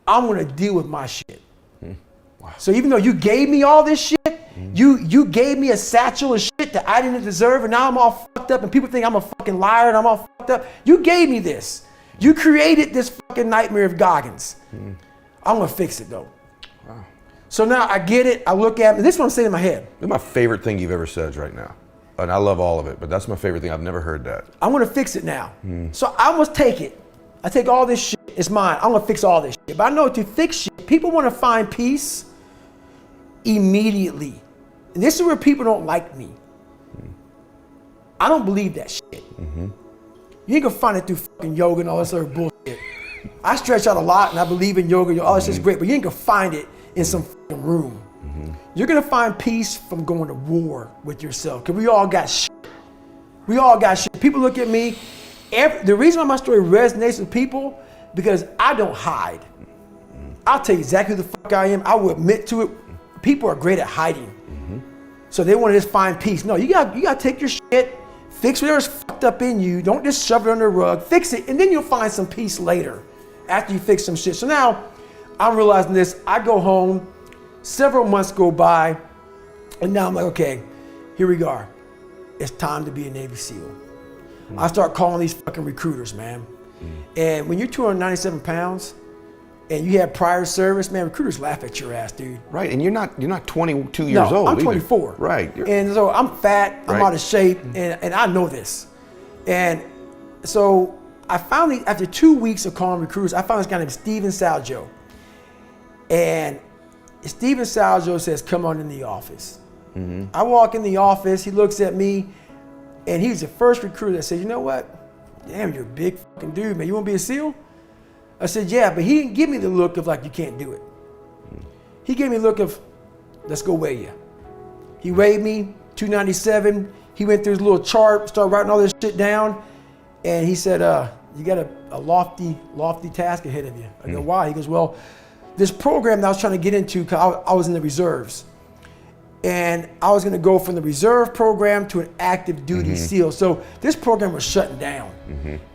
I'm gonna deal with my shit. Wow. So even though you gave me all this shit, you gave me a satchel of shit that I didn't deserve, and now I'm all fucked up, and people think I'm a fucking liar and I'm all fucked up. You gave me this. You created this fucking nightmare of Goggins. I'm gonna fix it though. Wow. So now I get it, I look at it, this is what I'm saying in my head. It's my favorite thing you've ever said right now. And I love all of it, but that's my favorite thing. I've never heard that. I'm gonna fix it now. So I must take it. I take all this shit, it's mine. I'm gonna fix all this shit. But I know to fix shit, people wanna find peace immediately. And this is where people don't like me. I don't believe that shit. You ain't gonna find it through fucking yoga and all this other bullshit. I stretch out a lot and I believe in yoga, all this shit's great, but you ain't gonna find it in some fucking room. You're gonna find peace from going to war with yourself, because we all got shit. We all got shit. People look at me, the reason why my story resonates with people, because I don't hide. I'll tell you exactly who the fuck I am. I will admit to it. People are great at hiding. So they want to just find peace. No, you gotta take your shit, fix whatever's fucked up in you. Don't just shove it under the rug. Fix it, and then you'll find some peace later after you fix some shit. So now I'm realizing this. I go home, several months go by, and now I'm like, okay, here we go. It's time to be a Navy SEAL. I start calling these fucking recruiters, man. And when you're 297 pounds and you have prior service, man, recruiters laugh at your ass, dude. Right, and you're not 22 years old. I'm 24. Either. Right. And so I'm fat, I'm out of shape, and I know this. And so I finally, after 2 weeks of calling recruiters, I found this guy named Steven Saljo. And Steven Saljo says, come on in the office. I walk in the office, he looks at me, and he's the first recruiter that said, you know what? Damn, you're a big fucking dude, man. You want to be a SEAL? I said, yeah, but he didn't give me the look of like, you can't do it. He gave me the look of, let's go weigh you. He weighed me, 297. He went through his little chart, started writing all this shit down. And he said, you got a lofty task ahead of you. I go, why? He goes, well, this program that I was trying to get into, cause I was in the reserves. And I was gonna go from the reserve program to an active duty SEAL. So this program was shutting down.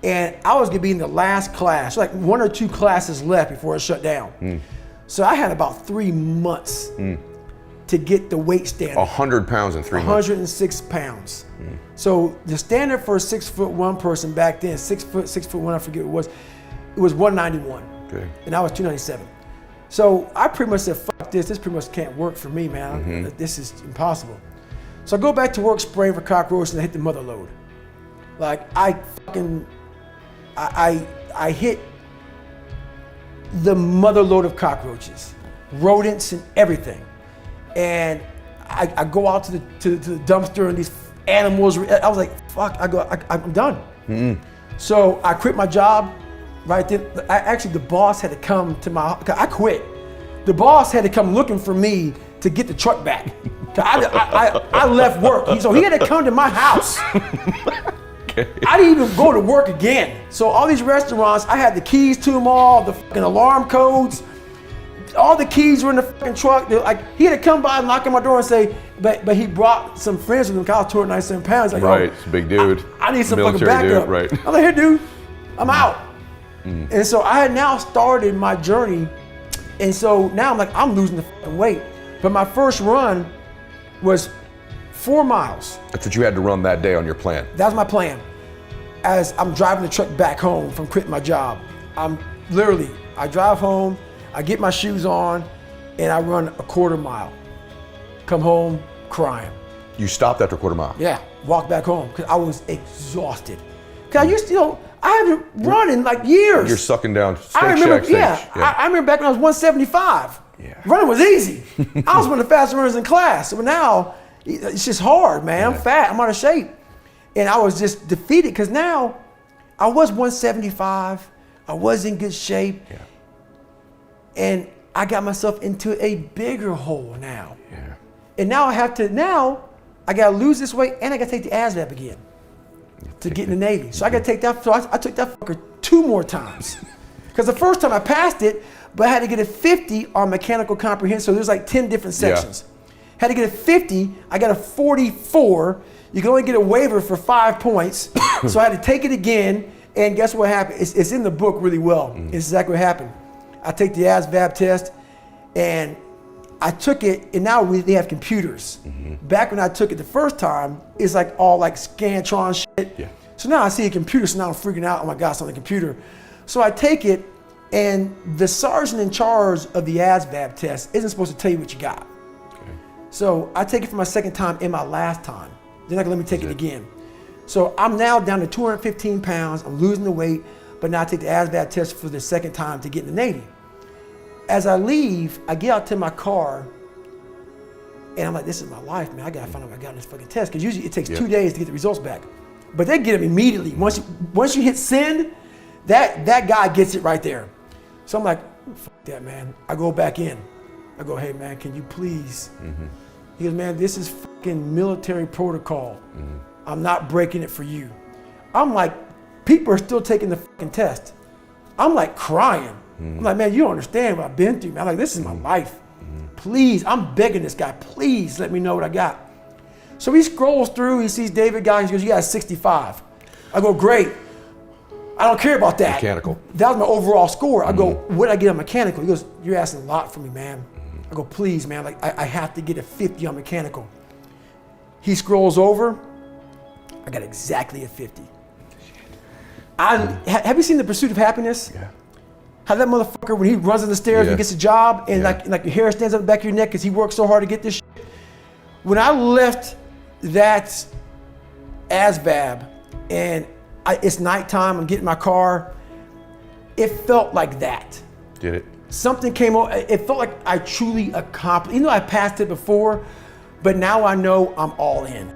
And I was gonna be in the last class, like 1 or 2 classes left before it shut down. So I had about 3 months to get the weight standard. 100 pounds in 3 months. 106 pounds. So the standard for a 6'1" person back then, 6'1", I forget what it was 191. Okay. And I was 297. So I pretty much said, fuck this pretty much can't work for me, man. This is impossible. So I go back to work spraying for cockroaches and I hit the mother load. Like I hit the mother load of cockroaches, rodents and everything. And I go out to the dumpster and these animals, I was like, fuck, I'm done. So I quit my job. Right then, actually the boss had to come to I quit. The boss had to come looking for me to get the truck back. I left work, so he had to come to my house. Okay. I didn't even go to work again. So all these restaurants, I had the keys to them all, the fucking alarm codes, all the keys were in the fucking truck. Like, he had to come by and knock on my door and say, but he brought some friends with him, Kyle, 297 pounds. Like, right, it's a big dude. I need some fucking backup. Dude, right. I'm like, here, dude, I'm out. And so I had now started my journey, and so now I'm like, I'm losing the fucking weight. But my first run was 4 miles. That's what you had to run that day on your plan. That was my plan. As I'm driving the truck back home from quitting my job, I drive home, I get my shoes on, and I run a 1/4 mile. Come home crying. You stopped after a 1/4 mile? Yeah, walked back home because I was exhausted. Because I used to, I haven't run in like years. You're sucking down steak I remember, shack stage. I remember back when I was 175. Yeah. Running was easy. I was one of the fastest runners in class. So now it's just hard, man. I'm fat, I'm out of shape. And I was just defeated because now I was 175. I was in good shape. Yeah. And I got myself into a bigger hole now. Yeah. And now I gotta lose this weight and I gotta take the ASVAB again to get in the Navy. So I gotta take that, so I took that fucker 2 more times. Because the first time I passed it, but I had to get a 50 on mechanical comprehension. So there's like 10 different sections. Yeah. Had to get a 50, I got a 44. You can only get a waiver for 5 points. So I had to take it again, and guess what happened? It's in the book really well. It's exactly what happened. I take the ASVAB test, and I took it, and now they have computers. Back when I took it the first time, it's like all like Scantron shit. Yeah. So now I see a computer, so now I'm freaking out. Oh my God, it's on the computer. So I take it, and the sergeant in charge of the ASVAB test isn't supposed to tell you what you got. Okay. So I take it for my second time and my last time. They're not gonna let me take it again. So I'm now down to 215 pounds. I'm losing the weight, but now I take the ASVAB test for the second time to get in the Navy. As I leave, I get out to my car, and I'm like, this is my life, man. I gotta find out what I got in this fucking test, because usually it takes 2 days to get the results back. But they get them immediately. Once you hit send, that guy gets it right there. So I'm like, fuck that, man. I go back in. I go, hey, man, can you please? He goes, man, this is fucking military protocol. I'm not breaking it for you. I'm like, people are still taking the fucking test. I'm like crying. I'm like, man, you don't understand what I've been through, man. I'm like, this is my life. Please, I'm begging this guy, please let me know what I got. So he scrolls through, he sees David Goggins, he goes, you got a 65. I go, great. I don't care about that. Mechanical. That was my overall score. I go, what did I get on mechanical? He goes, you're asking a lot from me, man. I go, please, man, like I have to get a 50 on mechanical. He scrolls over, I got exactly a 50. Have you seen The Pursuit of Happiness? Yeah. How that motherfucker, when he runs up the stairs Yeah. and gets a job, and Yeah. like your hair stands up the back of your neck because he worked so hard to get this shit. When I left that ASVAB and it's nighttime, I'm getting in my car, it felt like that. Did it? Something came over, it felt like I truly accomplished, even though I passed it before, but now I know I'm all in.